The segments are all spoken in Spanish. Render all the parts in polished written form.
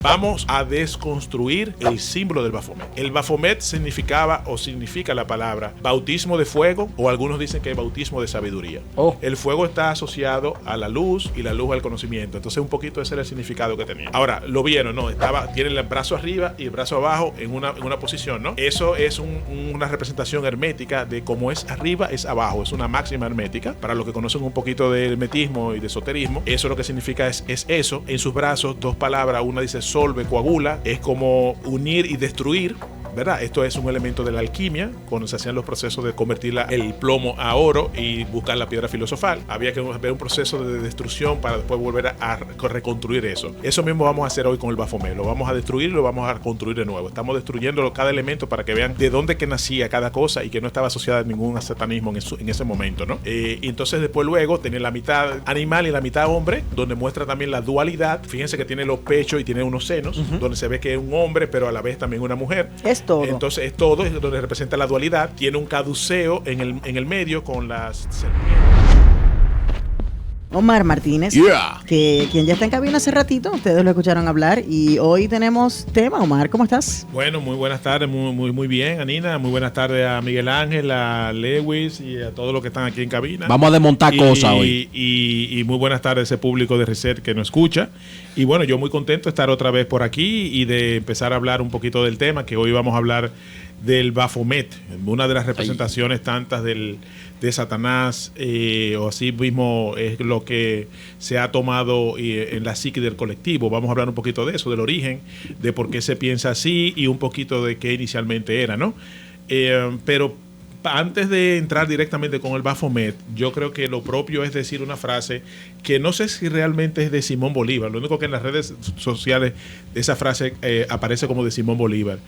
Vamos a desconstruir el símbolo del Baphomet. El Baphomet significaba o significa la palabra bautismo de fuego, o algunos dicen que es bautismo de sabiduría. El fuego está asociado a la luz y la luz al conocimiento. Entonces un poquito ese era el significado que tenía. Ahora, lo vieron, ¿no? Tiene el brazo arriba y el brazo abajo en una posición, ¿no? Eso es una representación hermética de cómo es arriba, es abajo. Es una máxima hermética. Para los que conocen un poquito de hermetismo y de esoterismo, eso lo que significa es eso. En sus brazos, dos palabras. Una dice solve, coagula, es como unir y destruir, ¿verdad? Esto es un elemento de la alquimia, cuando se hacían los procesos de convertir el plomo a oro y buscar la piedra filosofal. Había que ver un proceso de destrucción para después volver a reconstruir eso. Eso mismo vamos a hacer hoy con el Baphomet. Lo vamos a destruir y lo vamos a construir de nuevo. Estamos destruyendo cada elemento para que vean de dónde que nacía cada cosa y que no estaba asociada a ningún satanismo en ese momento, ¿no? Y entonces después luego tiene la mitad animal y la mitad hombre, donde muestra también la dualidad. Fíjense que tiene los pechos y tiene unos senos, donde se ve que es un hombre, pero a la vez también una mujer. Todo. Entonces es todo, es donde representa la dualidad. Tiene un caduceo en el medio con las serpientes. Omar Martínez, quien ya está en cabina hace ratito, ustedes lo escucharon hablar y hoy tenemos tema. Omar, ¿cómo estás? Bueno, muy buenas tardes, muy bien, Anina. Muy buenas tardes a Miguel Ángel, a Lewis y a todos los que están aquí en cabina. Vamos a desmontar cosas hoy. Y muy buenas tardes a ese público de Reset que nos escucha. Y bueno, yo muy contento de estar otra vez por aquí y de empezar a hablar un poquito del tema, que hoy vamos a hablar del Baphomet, una de las representaciones tantas de Satanás, o así mismo es lo que se ha tomado en la psique del colectivo. Vamos a hablar un poquito de eso, del origen, de por qué se piensa así y un poquito de qué inicialmente era, ¿no? Pero antes de entrar directamente con el Baphomet, yo creo que lo propio es decir una frase que no sé si realmente es de Simón Bolívar. Lo único que en las redes sociales esa frase aparece como de Simón Bolívar.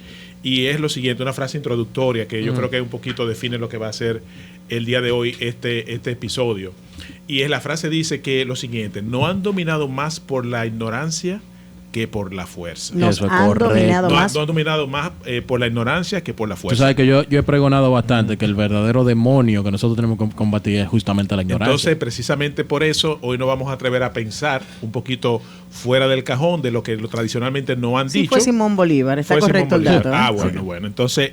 Y es lo siguiente, una frase introductoria que yo creo que un poquito define lo que va a ser el día de hoy este episodio. Y la frase dice que lo siguiente: no han dominado más por la ignorancia que por la fuerza. Eso es correcto. No han dominado más por la ignorancia que por la fuerza. Tú sabes que yo he pregonado bastante que el verdadero demonio que nosotros tenemos que combatir es justamente la ignorancia. Entonces, precisamente por eso, hoy nos vamos a atrever a pensar un poquito fuera del cajón de lo que tradicionalmente no han dicho. Fue Simón Bolívar, está correcto el dato. Bueno. Entonces,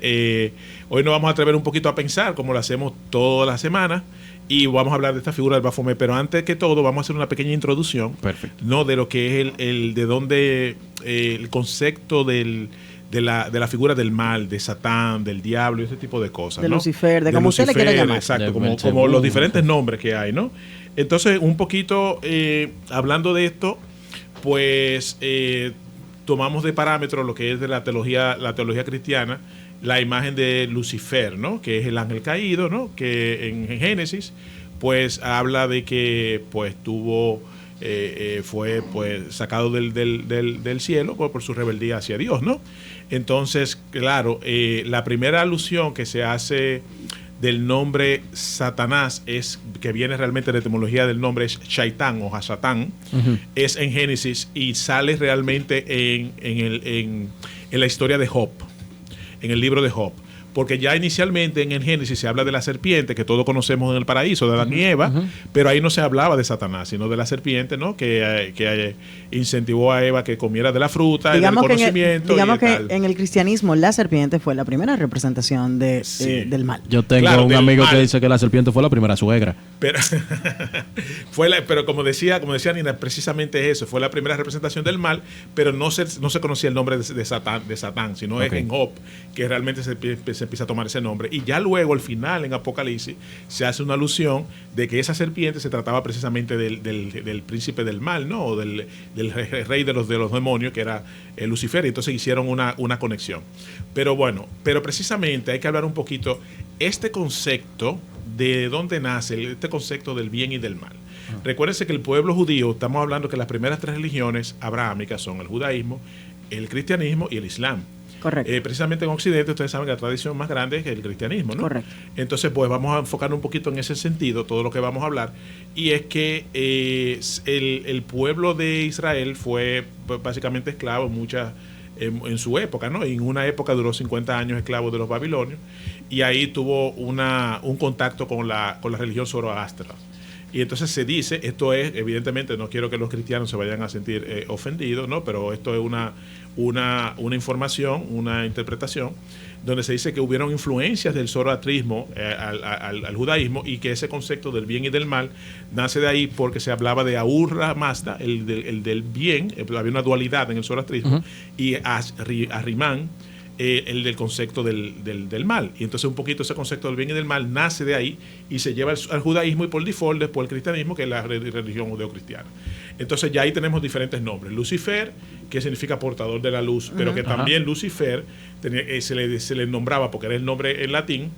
hoy nos vamos a atrever un poquito a pensar, como lo hacemos todas las semanas. Y vamos a hablar de esta figura del Baphomet, pero antes que todo vamos a hacer una pequeña introducción. Perfecto. ¿No? De lo que es de dónde el concepto de la figura del mal, de Satán, del diablo y ese tipo de cosas. De ¿no? Lucifer, de como usted le quiera llamar. Exacto, como los diferentes nombres que hay, ¿no? Entonces, un poquito hablando de esto, pues tomamos de parámetro lo que es de la teología cristiana, la imagen de Lucifer, ¿no? Que es el ángel caído, ¿no? Que en Génesis, pues habla de que pues fue pues sacado del cielo por su rebeldía hacia Dios, ¿no? Entonces, claro, la primera alusión que se hace del nombre Satanás, que viene realmente de la etimología del nombre, es Shaitán o Hasatán, es en Génesis y sale realmente en la historia de Job, en el libro de Job. Porque ya inicialmente en el Génesis se habla de la serpiente, que todos conocemos en el paraíso, de Adán y Eva, pero ahí no se hablaba de Satanás, sino de la serpiente, ¿no? Que incentivó a Eva que comiera de la fruta, digamos del conocimiento. Digamos que en el cristianismo la serpiente fue la primera representación del mal. Yo tengo un amigo que dice que la serpiente fue la primera suegra. Pero, pero como decía Nina, precisamente eso, fue la primera representación del mal, pero no se conocía el nombre de Satán, sino es en Job que realmente se empieza a tomar ese nombre. Y ya luego, al final, en Apocalipsis, se hace una alusión de que esa serpiente se trataba precisamente del príncipe del mal, ¿no? O del rey de los demonios, que era Lucifer, y entonces hicieron una conexión. Pero bueno, precisamente hay que hablar un poquito este concepto de dónde nace este concepto del bien y del mal. Recuérdense que el pueblo judío, estamos hablando que las primeras tres religiones abrahámicas son el judaísmo, el cristianismo y el islam. Correcto. Precisamente en Occidente ustedes saben que la tradición más grande es el cristianismo, ¿no? Correcto. Entonces, pues vamos a enfocar un poquito en ese sentido, todo lo que vamos a hablar, y es que el pueblo de Israel fue básicamente esclavo en su época, ¿no? En una época duró 50 años esclavo de los babilonios, y ahí tuvo un contacto con la religión zoroastra. Y entonces se dice, esto es, evidentemente, no quiero que los cristianos se vayan a sentir ofendidos, ¿no? Pero esto es una información, una interpretación, donde se dice que hubieron influencias del zoroastrismo al judaísmo, y que ese concepto del bien y del mal nace de ahí porque se hablaba de Ahura Mazda, el del bien, había una dualidad en el zoroastrismo, y Ahriman, el del concepto del mal. Y entonces un poquito ese concepto del bien y del mal nace de ahí y se lleva al judaísmo, y por default después el cristianismo, que es la religión judeocristiana. Entonces ya ahí tenemos diferentes nombres. Lucifer, que significa portador de la luz, pero que también Lucifer se le nombraba, porque era el nombre en latín,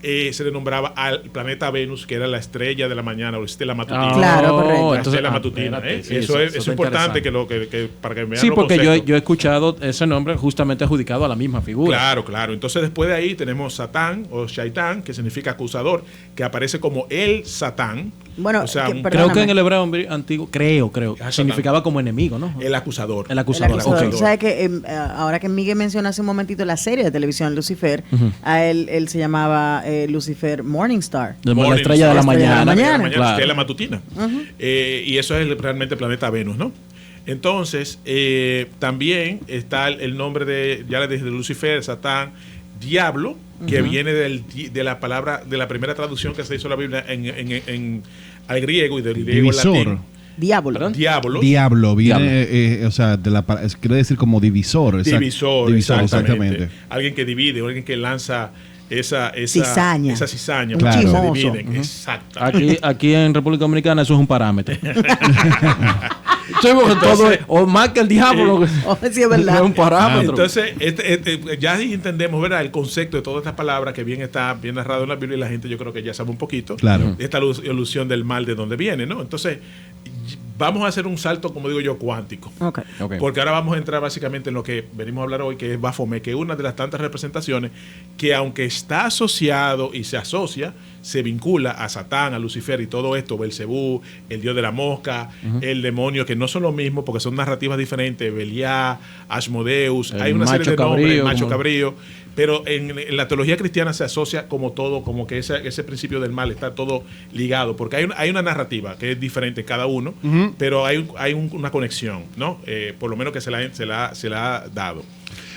se le nombraba al planeta Venus, que era la estrella de la mañana, o estela matutina. Claro, correcto. La estela matutina. Sí, eso es importante que para que vean. Sí, porque yo he escuchado ese nombre justamente adjudicado a la misma figura. Claro. Entonces después de ahí tenemos Satán o Shaitán, que significa acusador, que aparece como el Satán. Bueno, o sea, creo que en el hebreo antiguo, creo, significaba como enemigo, ¿no? El acusador. El acusador. Okay. ¿Sabes que ahora que Miguel mencionó hace un momentito la serie de televisión Lucifer, a él se llamaba Lucifer Morningstar. La estrella de la mañana. Claro. Que es la matutina. Y eso es realmente el planeta Venus, ¿no? Entonces, también está el nombre ya le dije, de Lucifer, Satán, Diablo, que viene de la palabra, de la primera traducción que se hizo la Biblia al griego, y del griego al latín. Diablo. Diablo viene, o sea, quiere decir como divisor. Divisor, exactamente. Alguien que divide, alguien que lanza esa cizaña. Claro. Se dividen. Exacto. Aquí en República Dominicana eso es un parámetro. Todo o más que el diablo. Sí, es verdad. Es un parámetro. Entonces, ya entendemos, ¿verdad?, el concepto de todas estas palabras que está bien narrado en la Biblia, y la gente yo creo que ya sabe un poquito. Claro. Esta alusión del mal, de dónde viene, ¿no? Entonces, vamos a hacer un salto, como digo yo, cuántico. Okay. Porque ahora vamos a entrar básicamente en lo que venimos a hablar hoy, que es Baphomet, que es una de las tantas representaciones que, aunque está asociado y se asocia, se vincula a Satán, a Lucifer y todo esto, Belcebú, el dios de la mosca, el demonio, que no son los mismos porque son narrativas diferentes, Beliá, Asmodeus, hay una serie de nombres, Macho Cabrío, pero en la teología cristiana se asocia como todo, como que ese principio del mal está todo ligado, porque hay una narrativa que es diferente cada uno, pero hay una conexión, ¿no? Por lo menos que se la ha dado.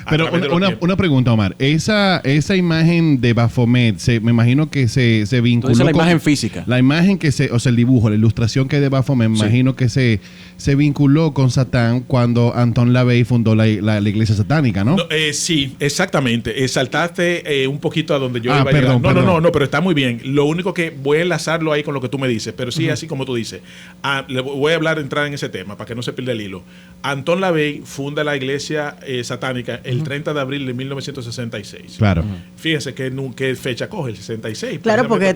Pero una pregunta, Omar. Esa imagen de Baphomet, me imagino que se vinculó. Entonces, la imagen física. La imagen o sea, el dibujo, la ilustración que hay de Baphomet, me imagino que se vinculó con Satán cuando Anton LaVey fundó la iglesia satánica, ¿no? Sí, exactamente. Saltaste un poquito a donde yo iba a llegar. No, pero está muy bien. Lo único que voy a enlazarlo ahí con lo que tú me dices, pero sí, así como tú dices. Le voy a entrar en ese tema para que no se pierda el hilo. Anton LaVey funda la iglesia satánica el 30 de abril de 1966. Claro. Fíjense qué fecha coge, el 66. Claro, porque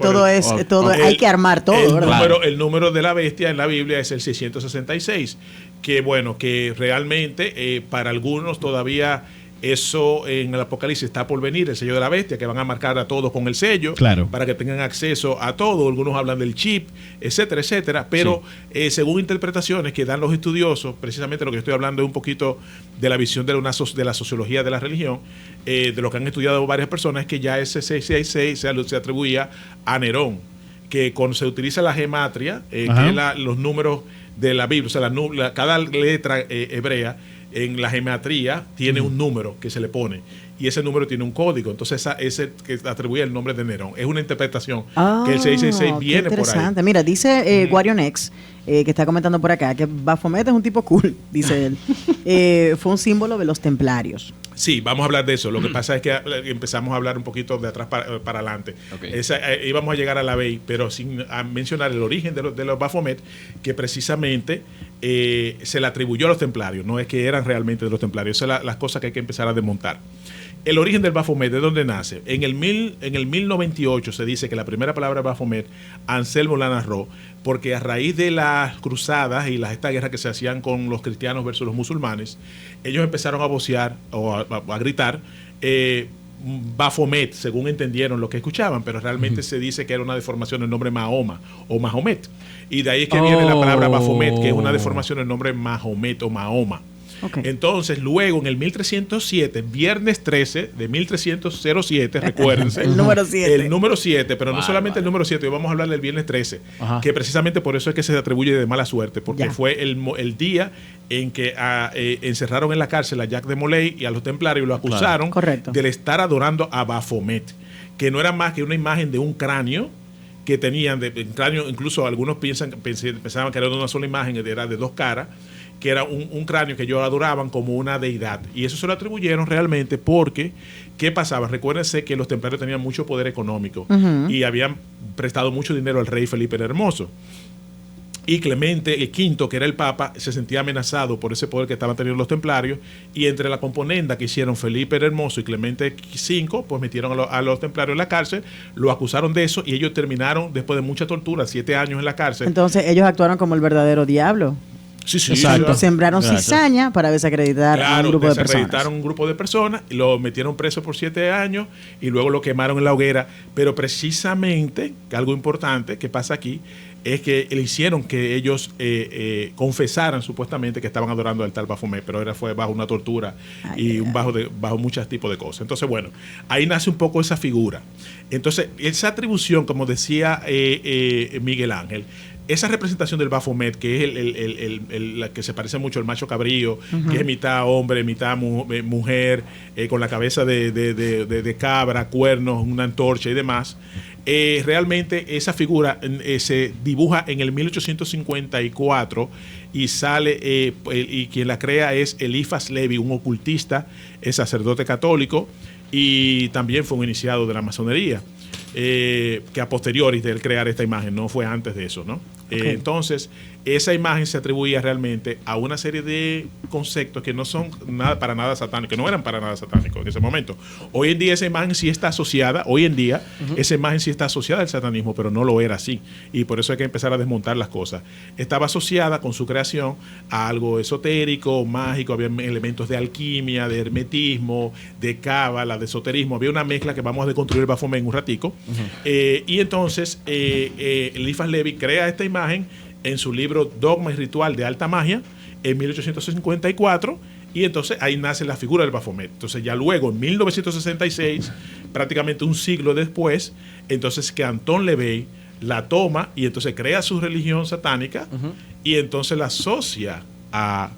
hay que armar todo, ¿verdad? El número de la bestia en la Biblia es el 666, que bueno, que realmente para algunos todavía eso en el Apocalipsis está por venir, el sello de la bestia, que van a marcar a todos con el sello, claro, para que tengan acceso a todo. Algunos hablan del chip, etcétera, pero según interpretaciones que dan los estudiosos, precisamente lo que estoy hablando es un poquito de la visión de la sociología de la religión, de lo que han estudiado varias personas, es que ya ese 666 se atribuía a Nerón, que cuando se utiliza la gematria, que es los números de la Biblia, o sea, cada letra hebrea en la gematría tiene un número que se le pone, y ese número tiene un código. Entonces ese que atribuye el nombre de Nerón. Es una interpretación que el 666 viene por ahí. Mira, dice Guarion X, que está comentando por acá, que Baphomet es un tipo cool, dice él. Fue un símbolo de los templarios. Sí, vamos a hablar de eso. Lo que pasa es que empezamos a hablar un poquito de atrás para adelante. Íbamos a llegar a la Bey, pero sin mencionar el origen de los Baphomet, que precisamente se le atribuyó a los templarios. No es que eran realmente de los templarios. Esas son las cosas que hay que empezar a desmontar. El origen del Baphomet, ¿de dónde nace? En el 1098 se dice que la primera palabra Baphomet, Anselmo la narró, porque a raíz de las cruzadas y estas guerras que se hacían con los cristianos versus los musulmanes, ellos empezaron a vocear o a gritar Baphomet, según entendieron lo que escuchaban, pero realmente se dice que era una deformación del nombre Mahoma o Mahomet. Y de ahí es que viene la palabra Baphomet, que es una deformación del nombre Mahomet o Mahoma. Okay. Entonces, luego en el 1307, viernes 13 de 1307, recuérdense. El número 7. El número 7, pero no solamente el número 7, hoy vamos a hablar del viernes 13, que precisamente por eso es que se atribuye de mala suerte, porque fue el día en que encerraron en la cárcel a Jacques de Molay y a los templarios y lo acusaron de estar adorando a Baphomet, que no era más que una imagen de un cráneo que tenían, de cráneo, incluso algunos pensaban que era de una sola imagen, era de dos caras, que era un cráneo que ellos adoraban como una deidad. Y eso se lo atribuyeron realmente porque, ¿qué pasaba? Recuérdense que los templarios tenían mucho poder económico y habían prestado mucho dinero al rey Felipe el Hermoso. Y Clemente V, que era el Papa, se sentía amenazado por ese poder que estaban teniendo los templarios, y entre la componenda que hicieron Felipe el Hermoso y Clemente V, pues metieron a los templarios en la cárcel, lo acusaron de eso y ellos terminaron, después de mucha tortura, 7 años en la cárcel. Entonces ellos actuaron como el verdadero diablo. Sí, exacto. Sembraron cizaña para desacreditar a un grupo de personas. Desacreditaron un grupo de personas, lo metieron preso por 7 años y luego lo quemaron en la hoguera. Pero precisamente, algo importante que pasa aquí, es que le hicieron que ellos confesaran supuestamente que estaban adorando al tal Baphomet, pero fue bajo una tortura bajo muchos tipos de cosas. Entonces, bueno, ahí nace un poco esa figura. Entonces, esa atribución, como decía Miguel Ángel, esa representación del Baphomet, que es la que se parece mucho al macho cabrío, que es mitad hombre, mitad mujer, con la cabeza de cabra, cuernos, una antorcha y demás, realmente esa figura se dibuja en el 1854 y sale, y quien la crea es Eliphas Levi, un ocultista, es sacerdote católico y también fue un iniciado de la masonería. Que a posteriori de él crear esta imagen, no fue antes de eso, ¿no? Entonces, esa imagen se atribuía realmente a una serie de conceptos que no son para nada satánicos, que no eran para nada satánicos en ese momento. Hoy en día esa imagen sí está asociada, esa imagen sí está asociada al satanismo, pero no lo era así. Y por eso hay que empezar a desmontar las cosas. Estaba asociada con su creación a algo esotérico, mágico, había elementos de alquimia, de hermetismo, de cábala, de esoterismo. Había una mezcla que vamos a deconstruir el Baphomet en un ratico. Y entonces Eliphas Levi crea esta imagen en su libro Dogma y Ritual de Alta Magia en 1854, y entonces ahí nace la figura del Baphomet. Entonces ya luego en 1966, prácticamente un siglo después, entonces que Anton LaVey la toma y entonces crea su religión satánica y entonces la asocia a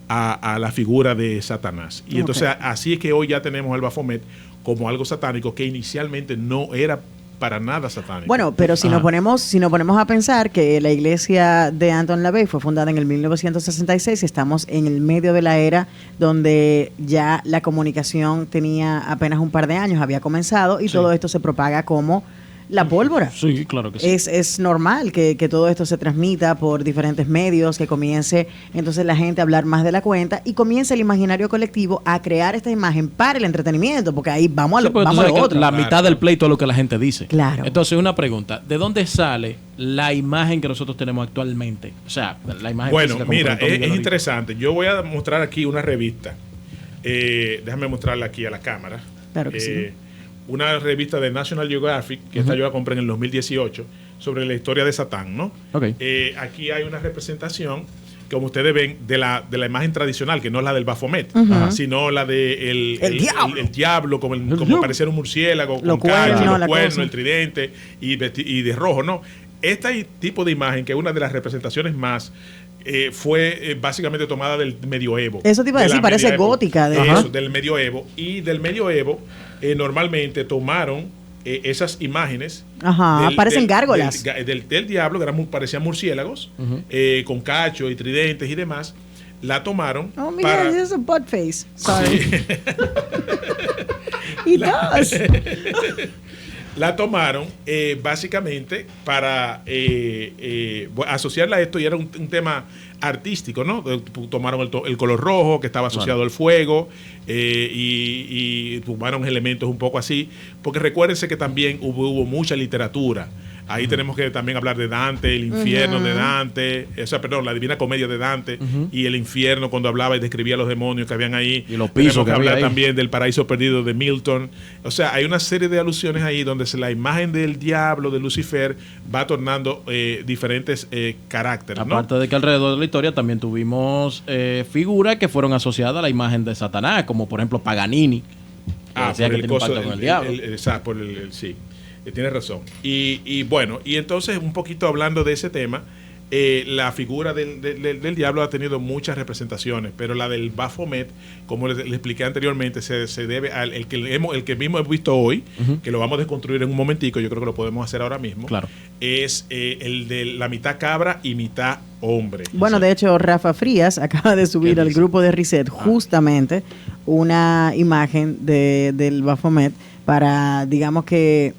la figura de Satanás. Y entonces así es que hoy ya tenemos al Baphomet como algo satánico que inicialmente no era para nada satánico. Bueno, pero si nos ponemos a pensar que la iglesia de Anton LaVey fue fundada en el 1966, estamos en el medio de la era donde ya la comunicación tenía apenas un par de años, había comenzado y todo esto se propaga como la pólvora. Sí, claro que sí. Es normal que todo esto se transmita por diferentes medios, que comience entonces la gente a hablar más de la cuenta y comience el imaginario colectivo a crear esta imagen para el entretenimiento, porque ahí vamos a lo otro. La mitad del pleito es lo que la gente dice. Claro. Entonces, una pregunta, ¿de dónde sale la imagen que nosotros tenemos actualmente? O sea, la imagen... Bueno, mira, es interesante. Yo voy a mostrar aquí una revista. Déjame mostrarla aquí a la cámara. Claro que sí. Una revista de National Geographic, que esta yo la compré en el 2018, sobre la historia de Satán, ¿no? Aquí hay una representación, como ustedes ven, de la imagen tradicional, que no es la del Baphomet, sino la de el diablo, como parecer un murciélago, con cacho, los cuernos, el tridente y de rojo, ¿no? Este tipo de imagen, que es una de las representaciones más... fue básicamente tomada del medioevo. Eso te iba a decir, parece gótica. Del medioevo. Y del medioevo, normalmente tomaron esas imágenes. Parecen gárgolas. Del diablo, que parecían murciélagos, con cacho y tridentes y demás. La tomaron. Oh, mira, this is a butt face. Sorry. He does. La tomaron básicamente para asociarla a esto, y era un tema artístico, ¿no? Tomaron el color rojo, que estaba asociado al fuego, y tomaron elementos un poco así, porque recuérdense que también hubo mucha literatura Ahí tenemos que también hablar de Dante, el infierno de Dante, la Divina Comedia de Dante y el infierno cuando hablaba y describía los demonios que habían ahí. Y los pisos tenemos que hablar ahí también del paraíso perdido de Milton. O sea, hay una serie de alusiones ahí donde la imagen del diablo, de Lucifer, va tornando diferentes caracteres, ¿no? Aparte de que alrededor de la historia también tuvimos figuras que fueron asociadas a la imagen de Satanás, como por ejemplo Paganini. Por el coso, sí, tienes razón. Y bueno, y entonces un poquito hablando de ese tema, la figura del diablo ha tenido muchas representaciones, pero la del Baphomet, como le expliqué anteriormente, se debe al el que mismo hemos visto hoy, que lo vamos a desconstruir en un momentico, yo creo que lo podemos hacer ahora mismo. Claro. Es el de la mitad cabra y mitad hombre. Bueno, de hecho, Rafa Frías acaba de subir al grupo de Reset justamente una imagen del Baphomet para, digamos que,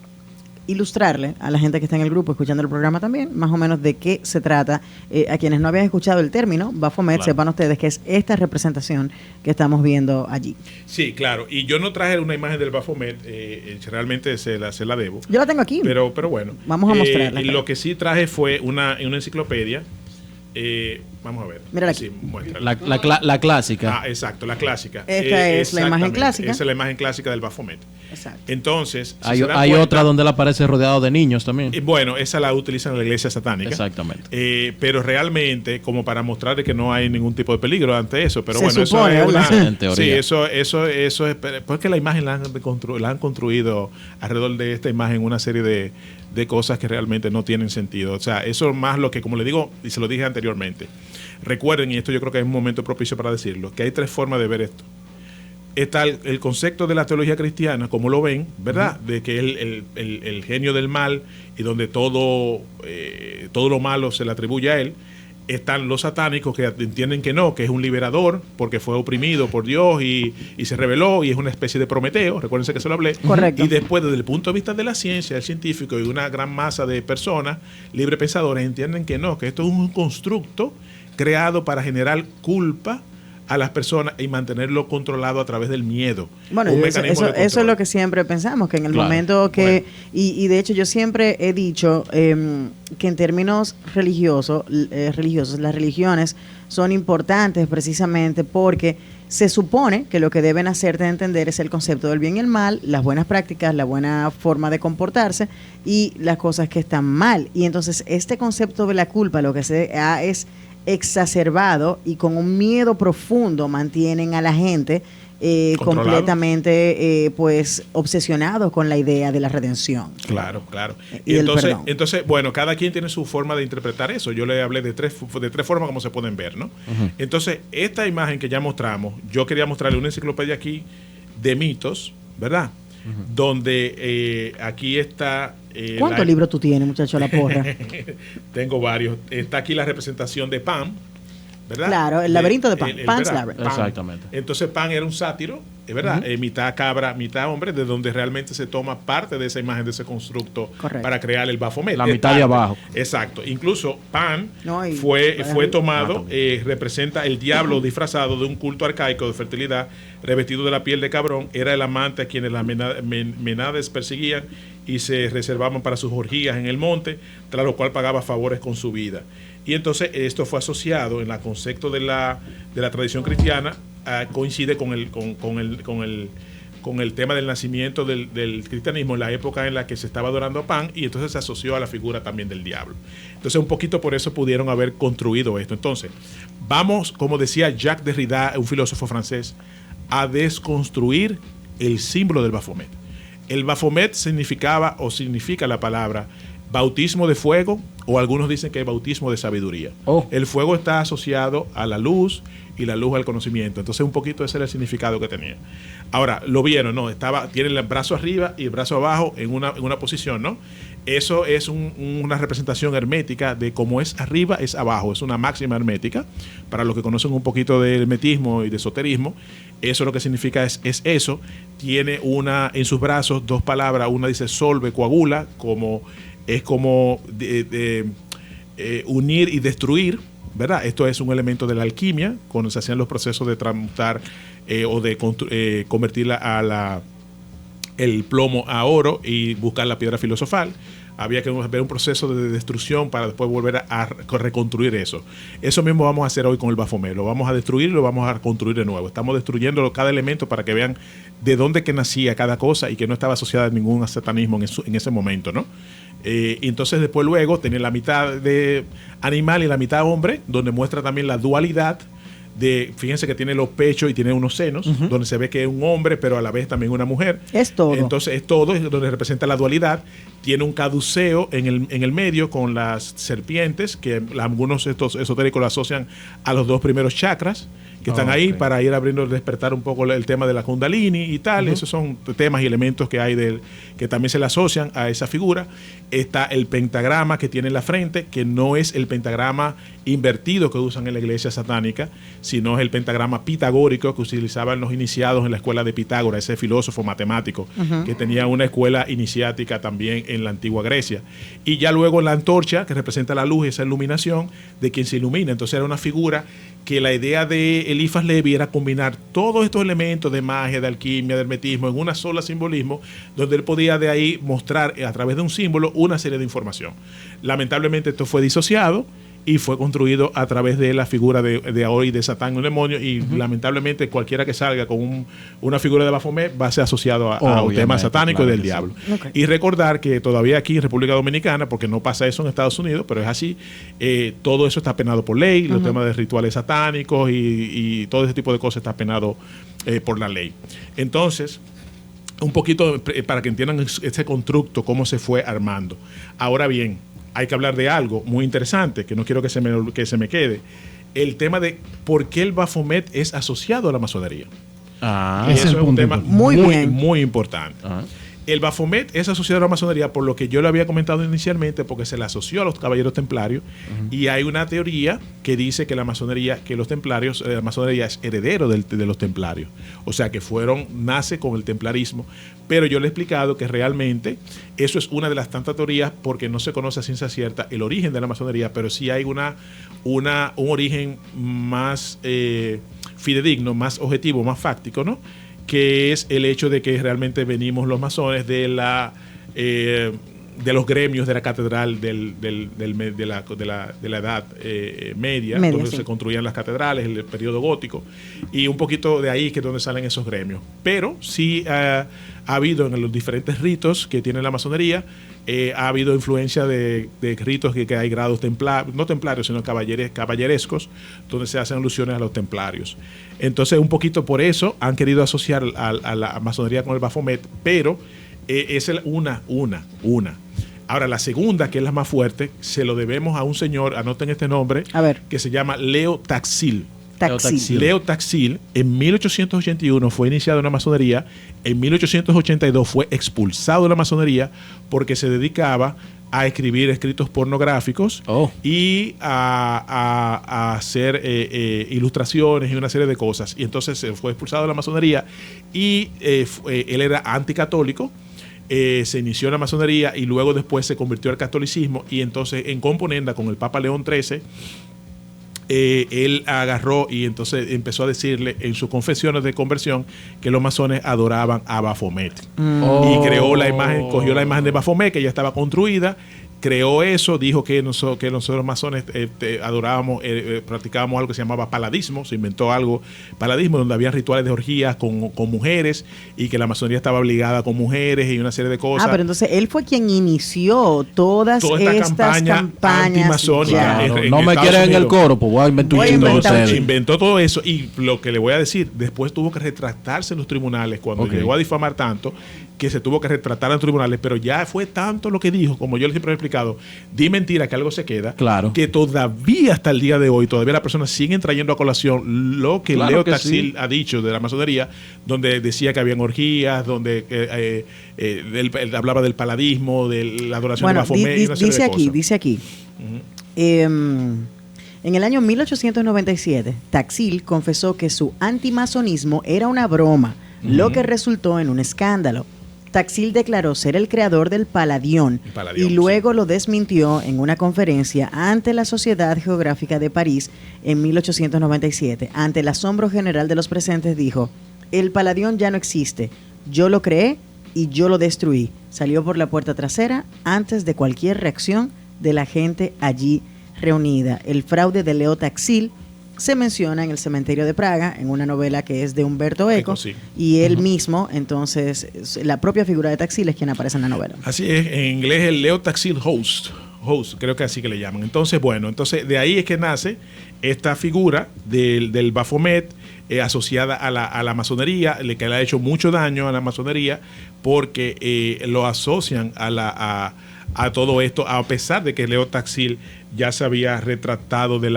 ilustrarle a la gente que está en el grupo escuchando el programa también, más o menos de qué se trata. A quienes no habían escuchado el término Baphomet, sepan ustedes que es esta representación que estamos viendo allí. Sí, claro. Y yo no traje una imagen del Baphomet, realmente se la debo. Yo la tengo aquí. Pero bueno. Vamos a mostrarla. Y lo que sí traje fue una enciclopedia. Vamos a ver. Mira aquí. Sí, La clásica. Exacto, la clásica. Esta es la imagen clásica. Esa es la imagen clásica del Baphomet. Exacto. Entonces, hay otra donde él aparece rodeado de niños también. Bueno, esa la utilizan en la iglesia satánica. Exactamente. Pero realmente, como para mostrar que no hay ningún tipo de peligro ante eso. Pero bueno, supone, eso es una. En teoría. Sí, eso es. Porque la imagen la han construido alrededor de esta imagen una serie de cosas que realmente no tienen sentido. O sea, eso es más lo que, como le digo, y se lo dije anteriormente, recuerden, y esto yo creo que es un momento propicio para decirlo, que hay tres formas de ver esto. Está el concepto de la teología cristiana, como lo ven, ¿verdad? De que el genio del mal y donde todo lo malo se le atribuye a él. Están los satánicos que entienden que no, que es un liberador porque fue oprimido por Dios y se rebeló y es una especie de Prometeo. Recuérdense que se lo hablé. Correcto. Y después, desde el punto de vista de la ciencia, el científico y una gran masa de personas libre pensadores entienden que no, que esto es un constructo creado para generar culpa a las personas y mantenerlo controlado a través del miedo. Bueno, eso es lo que siempre pensamos, que en el momento que... Bueno. Y de hecho yo siempre he dicho que en términos religiosos, las religiones son importantes precisamente porque se supone que lo que deben hacerte entender es el concepto del bien y el mal, las buenas prácticas, la buena forma de comportarse y las cosas que están mal. Y entonces este concepto de la culpa lo que se ha es exacerbado y con un miedo profundo mantienen a la gente completamente pues obsesionados con la idea de la redención. Claro. Y entonces, bueno, cada quien tiene su forma de interpretar eso. Yo le hablé de tres formas como se pueden ver, ¿no? Entonces, esta imagen que ya mostramos, yo quería mostrarle una enciclopedia aquí de mitos, ¿verdad? Donde aquí está... ¿Cuántos libros tú tienes, muchacho, la porra? Tengo varios. Está aquí la representación de Pan, ¿verdad? Claro, el laberinto de Pan. Pan's Labyrinth. Exactamente. Entonces Pan era un sátiro, ¿verdad? Mitad cabra, mitad hombre, de donde realmente se toma parte de esa imagen, de ese constructo. Correcto. Para crear el Baphomet. La mitad de abajo. Exacto. Incluso Pan fue tomado, representa el diablo disfrazado de un culto arcaico de fertilidad, revestido de la piel de cabrón. Era el amante a quienes las Menades perseguían y se reservaban para sus orgías en el monte, tras lo cual pagaba favores con su vida. Y entonces esto fue asociado en el concepto de la tradición cristiana, coincide con el tema del nacimiento del cristianismo en la época en la que se estaba adorando a Pan, y entonces se asoció a la figura también del diablo. Entonces un poquito por eso pudieron haber construido esto. Entonces vamos, como decía Jacques Derrida, un filósofo francés, a desconstruir el símbolo del Baphomet. El Baphomet significa la palabra bautismo de fuego, o algunos dicen que es bautismo de sabiduría. El fuego está asociado a la luz y la luz al conocimiento. Entonces un poquito ese era el significado que tenía. Ahora, lo vieron, ¿no? Tiene el brazo arriba y el brazo abajo en una posición, ¿no? Eso es una representación hermética de cómo es arriba, es abajo. Es una máxima hermética. Para los que conocen un poquito de hermetismo y de esoterismo, eso lo que significa es eso. Tiene en sus brazos dos palabras. Una dice solve, coagula, es como unir y destruir, ¿verdad? Esto es un elemento de la alquimia, cuando se hacían los procesos de transmutar o de convertir el plomo a oro y buscar la piedra filosofal. Había que ver un proceso de destrucción para después volver a reconstruir eso. Eso mismo vamos a hacer hoy con el Baphomet. Lo vamos a destruir y lo vamos a construir de nuevo. Estamos destruyendo cada elemento para que vean de dónde que nacía cada cosa y que no estaba asociada a ningún satanismo en ese momento, ¿no? Y entonces después luego tiene la mitad de animal y la mitad hombre, donde muestra también la dualidad fíjense que tiene los pechos y tiene unos senos, donde se ve que es un hombre, pero a la vez también una mujer. Es todo. Entonces es todo, es donde representa la dualidad. Tiene un caduceo en el medio con las serpientes, que algunos estos esotéricos lo asocian a los 2 primeros chakras, que están ahí para ir abriendo, despertar un poco el tema de la Kundalini y tal. Esos son temas y elementos que hay que también se le asocian a esa figura. Está el pentagrama que tiene en la frente, que no es el pentagrama invertido que usan en la iglesia satánica, sino es el pentagrama pitagórico que utilizaban los iniciados en la escuela de Pitágoras, ese filósofo matemático que tenía una escuela iniciática también en la antigua Grecia. Y ya luego la antorcha, que representa la luz, esa iluminación de quien se ilumina. Entonces era una figura que la idea de Eliphas Levi era combinar todos estos elementos de magia, de alquimia, de hermetismo en una sola simbolismo, donde él podía de ahí mostrar a través de un símbolo una serie de información. Lamentablemente esto fue disociado y fue construido a través de la figura de hoy de Satán, un demonio, y lamentablemente cualquiera que salga con una figura de Baphomet va a ser asociado a un tema satánico y del diablo. Okay. Y recordar que todavía aquí en República Dominicana, porque no pasa eso en Estados Unidos, pero es así, todo eso está penado por ley, los temas de rituales satánicos y todo ese tipo de cosas está penado por la ley. Entonces, un poquito para que entiendan este constructo, cómo se fue armando. Ahora bien, hay que hablar de algo muy interesante, que no quiero que se me quede. El tema de por qué el Baphomet es asociado a la masonería. Eso es un tema muy importante. El Baphomet es asociado a la masonería por lo que yo le había comentado inicialmente, porque se le asoció a los caballeros templarios, y hay una teoría que dice que la masonería es heredero de los templarios. O sea que nace con el templarismo, pero yo le he explicado que realmente eso es una de las tantas teorías, porque no se conoce a ciencia cierta el origen de la masonería, pero sí hay un origen más fidedigno, más objetivo, más fáctico, ¿no? Que es el hecho de que realmente venimos los masones de los gremios de la catedral de la Edad Media, donde se construían las catedrales, el periodo gótico, y un poquito de ahí que es donde salen esos gremios. Pero sí ha habido en los diferentes ritos que tiene la masonería, ha habido influencia de ritos que hay grados no templarios, sino caballerescos, donde se hacen alusiones a los templarios. Entonces, un poquito por eso han querido asociar a la masonería con el Baphomet, pero es una. Ahora, la segunda, que es la más fuerte, se lo debemos a un señor, anoten este nombre, que se llama Leo Taxil. Leo Taxil, en 1881 fue iniciado en la masonería, en 1882 fue expulsado de la masonería porque se dedicaba a escribir escritos pornográficos y a hacer ilustraciones y una serie de cosas. Y entonces se fue expulsado de la masonería y él era anticatólico. Se inició en la masonería y luego después se convirtió al catolicismo, y entonces en componenda con el Papa León XIII, él agarró y entonces empezó a decirle en sus confesiones de conversión que los masones adoraban a Baphomet. Y creó la imagen, cogió la imagen de Baphomet que ya estaba construida, creó eso, dijo que nosotros masones adorábamos, practicábamos algo que se llamaba paladismo, se inventó algo, paladismo, donde había rituales de orgías con mujeres, y que la masonería estaba obligada con mujeres y una serie de cosas. Pero entonces él fue quien inició toda estas campañas antimasónicas. No me quieren en el coro, pues voy a inventar inventó todo eso, y lo que le voy a decir, después tuvo que retractarse en los tribunales cuando llegó a difamar tanto, que se tuvo que retratar en los tribunales, pero ya fue tanto lo que dijo, como yo siempre he explicado, di mentira que algo se queda, que todavía hasta el día de hoy, todavía las personas siguen trayendo a colación lo que Leo Taxil ha dicho de la masonería, donde decía que habían orgías, donde él hablaba del paladismo, de la adoración de Baphomet, y una serie de cosas. Dice aquí, en el año 1897, Taxil confesó que su antimasonismo era una broma, lo que resultó en un escándalo. Taxil declaró ser el creador del Paladión y luego lo desmintió en una conferencia ante la Sociedad Geográfica de París en 1897. Ante el asombro general de los presentes dijo: el Paladión ya no existe, yo lo creé y yo lo destruí. Salió por la puerta trasera antes de cualquier reacción de la gente allí reunida. El fraude de Leo Taxil se menciona en El cementerio de Praga, en una novela que es de Humberto Eco, sí. Y él mismo, entonces, la propia figura de Taxil es quien aparece en la novela. Así es, en inglés el Leo Taxil Host, creo que así que le llaman. Entonces, bueno, de ahí es que nace esta figura del Baphomet, asociada a la masonería, que le ha hecho mucho daño a la masonería, porque lo asocian a todo esto, a pesar de que Leo Taxil ya se había retratado de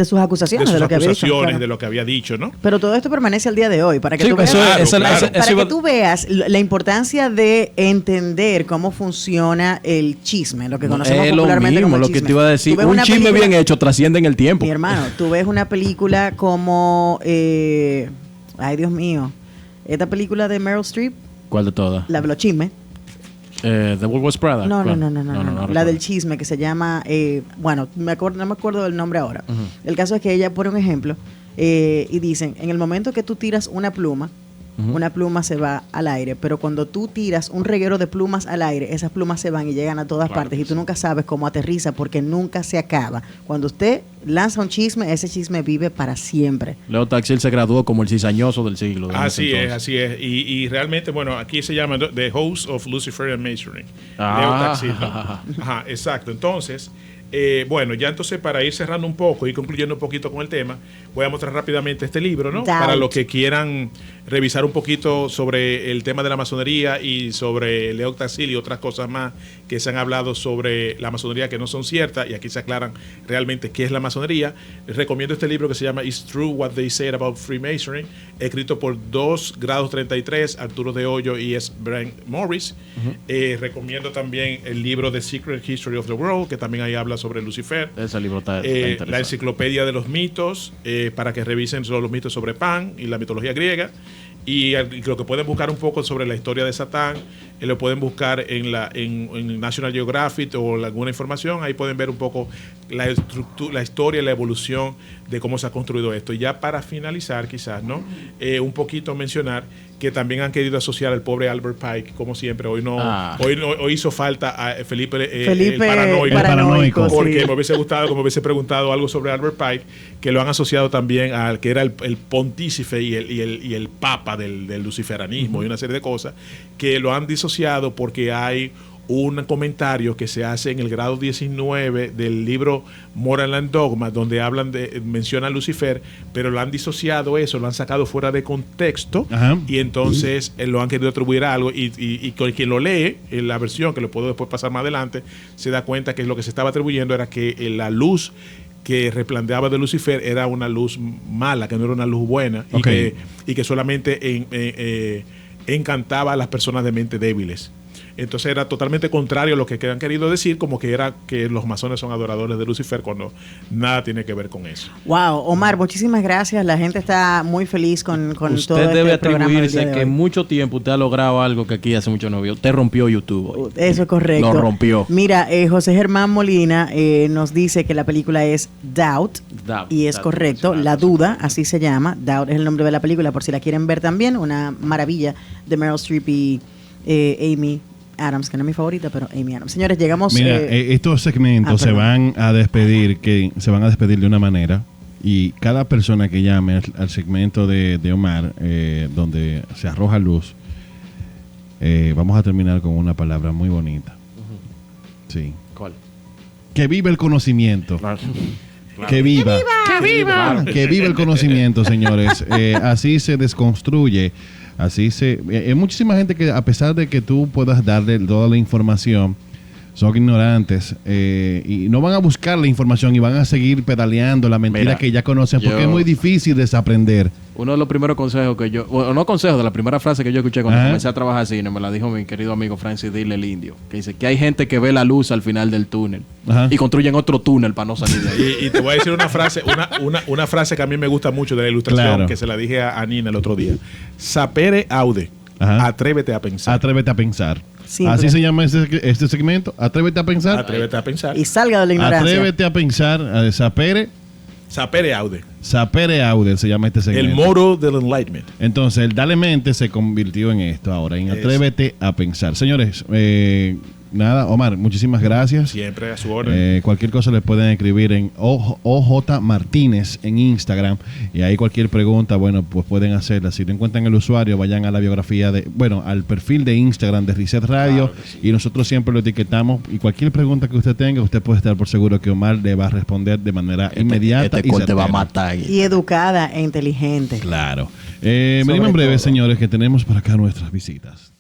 sus acusaciones, de lo que había dicho, claro. De lo que había dicho, ¿no? Pero todo esto permanece al día de hoy, para que sí, tú veas, que tú veas la importancia de entender cómo funciona el chisme, lo que conocemos popularmente como el chisme. Lo que te iba a decir, un chisme bien hecho trasciende en el tiempo. Mi hermano, tú ves una película como ay, Dios mío, esta película de Meryl Streep. ¿Cuál de todas? La de los chismes. The Wolf Was Prada. No. La del chisme que se llama, bueno, no me acuerdo del nombre ahora. Uh-huh. El caso es que ella pone un ejemplo y dicen, en el momento que tú tiras una pluma, uh-huh, una pluma se va al aire, pero cuando tú tiras un reguero de plumas al aire, esas plumas se van y llegan a todas partes y tú nunca sabes cómo aterriza porque nunca se acaba. Cuando usted lanza un chisme, ese chisme vive para siempre. Leo Taxil se graduó como el cizañoso del siglo. Así es. Y realmente, bueno, aquí se llama The Host of Luciferian Masonry. Leo Taxil. Ajá, exacto. Entonces, bueno, ya entonces para ir cerrando un poco y concluyendo un poquito con el tema, voy a mostrar rápidamente este libro, ¿no? Para los que quieran revisar un poquito sobre el tema de la masonería y sobre Leo Taxil y otras cosas más que se han hablado sobre la masonería que no son ciertas, y aquí se aclaran realmente qué es la masonería. Les recomiendo este libro que se llama It's True What They Said About Freemasonry, escrito por 2 grados 33, Arturo de Hoyo y S. Brent Morris. Uh-huh. Recomiendo también el libro The Secret History of the World, que también ahí habla sobre Lucifer. Ese libro está interesante. La enciclopedia de los mitos, para que revisen los mitos sobre Pan y la mitología griega. Y lo que pueden buscar un poco sobre la historia de Satán, lo pueden buscar en National Geographic o alguna información. Ahí pueden ver un poco la historia y la evolución de cómo se ha construido esto. Y ya para finalizar, quizás, ¿no? Un poquito mencionar que también han querido asociar al pobre Albert Pike, como siempre. Hoy hizo falta a Felipe el paranoico, porque sí, me hubiese gustado, como hubiese preguntado algo sobre Albert Pike, que lo han asociado también al que era el pontífice y el papa del luciferanismo, uh-huh, y una serie de cosas que lo han disociado porque hay un comentario que se hace en el grado 19 del libro Moral and Dogma, donde menciona a Lucifer, pero lo han disociado eso, lo han sacado fuera de contexto. Ajá. Y entonces lo han querido atribuir a algo y quien lo lee en la versión, que lo puedo después pasar más adelante, se da cuenta que lo que se estaba atribuyendo era que la luz que resplandeaba de Lucifer era una luz mala, que no era una luz buena, okay, y que solamente encantaba a las personas de mente débiles. Entonces era totalmente contrario a lo que han querido decir, como que era que los masones son adoradores de Lucifer, cuando nada tiene que ver con eso. Wow, Omar, muchísimas gracias. La gente está muy feliz con todo este programa. Usted debe atribuirse que en mucho tiempo usted ha logrado algo que aquí hace mucho no vio. Usted rompió YouTube hoy. Eso es correcto. Lo rompió. Mira, José Germán Molina nos dice que la película es Doubt y es correcto. La duda, así se llama. Doubt es el nombre de la película, por si la quieren ver también. Una maravilla de Meryl Streep y Amy Adams, que no es mi favorita, pero Amy Adams. Señores, llegamos... Mira, estos segmentos se van a despedir de una manera, y cada persona que llame al segmento de Omar, donde se arroja luz, vamos a terminar con una palabra muy bonita. Uh-huh. Sí. ¿Cuál? Que viva el conocimiento. Claro. Que viva. ¡Que viva! Que viva el conocimiento, señores. Así se desconstruye. Así hay muchísima gente que, a pesar de que tú puedas darle toda la información, son ignorantes y no van a buscar la información y van a seguir pedaleando la mentira que ya conocen, porque es muy difícil desaprender. Uno de los primeros consejos que yo, bueno, no consejos, de la primera frase que yo escuché cuando comencé a trabajar cine, me la dijo mi querido amigo Francis Dille, el indio, que dice que hay gente que ve la luz al final del túnel y construyen otro túnel para no salir de ahí. Y te voy a decir una frase, una frase que a mí me gusta mucho de la ilustración, que se la dije a Nina el otro día. Sapere aude. Atrévete a pensar. Atrévete a pensar. Siempre. Así se llama este segmento. Atrévete a pensar. Atrévete a pensar. Y salga de la ignorancia. Atrévete a pensar. Sapere Sapere aude. Sapere aude se llama este segmento. El moro del enlightenment. Entonces, el Dale Mente se convirtió en esto ahora, en Atrévete a Pensar. Señores, nada, Omar, muchísimas gracias. Siempre a su orden. Cualquier cosa les pueden escribir en OJ Martínez en Instagram. Y ahí cualquier pregunta, bueno, pues pueden hacerla. Si no encuentran el usuario, vayan a la biografía al perfil de Instagram de Reset Radio. Claro, sí. Y nosotros siempre lo etiquetamos. Y cualquier pregunta que usted tenga, usted puede estar por seguro que Omar le va a responder de manera inmediata. Este corte va a matar. Y educada e inteligente. Claro. Venimos en breve, señores, que tenemos por acá nuestras visitas.